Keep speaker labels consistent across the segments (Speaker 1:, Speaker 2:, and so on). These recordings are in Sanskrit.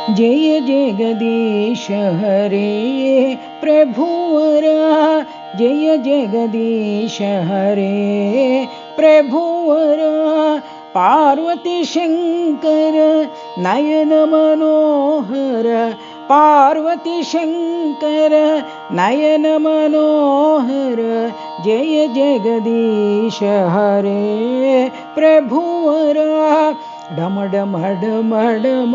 Speaker 1: जय जगदीश हरे प्रभुवरा, जय जगदीश हरे प्रभुवरा। पार्वती शंकर नयन मनोहर, पार्वती शंकर नयन मनोहर, जय जगदीश हरे प्रभुवरा। डम डम डम डम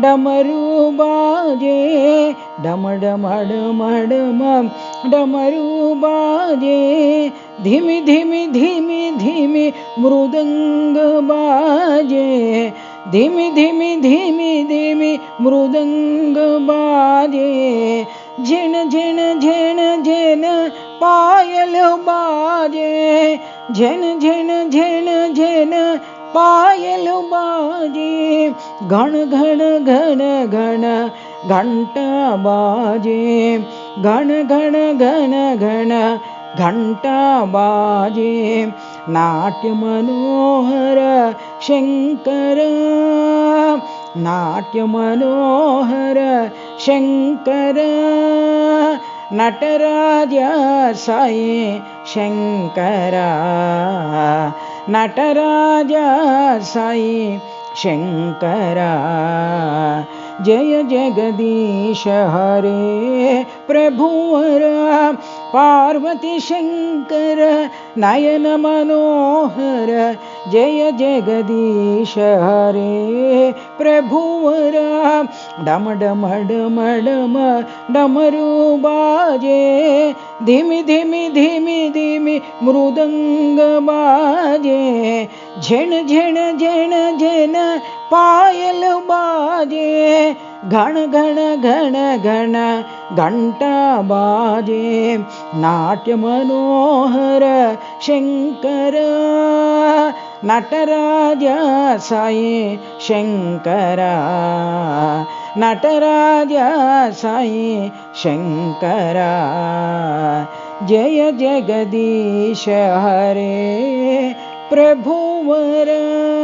Speaker 1: डमरू बाजे, डम डम डम डम डमरू बाजे, धीमी धीमी धीमी धीमी मृदंग बाजे, धीमी धीमी धीमी धीमी मृदंग बाजे। झिन झिन झिन झिन पायल बाजे, झिन झिन झिन झिन पायल बाजे। घण घण घण घण घंटा बाजे, घण घण घण घण घंटा बाजे। नाट्य मनोहर शंकर, नाट्य मनोहर शंकर, नटराजा साई शंकरा, नटराजा साई शंकरा। जय जगदीश हरे प्रभुवरा, पार्वती शंकर नयन मनोहर, जय जगदीश हरे प्रभुवरा। डम डम डम डम डमरू बाजे, धीमी धीमी धीमी धीमी मृदंग बाजे। झिन झिन झिन झिन पायल बाजे, घण घण घण घण घंटा बाजे। नाट्य मनोहर शंकर, नटराजा साई शंकरा, नटराजा साई शंकरा। जय जगदीश हरे प्रभुवरा।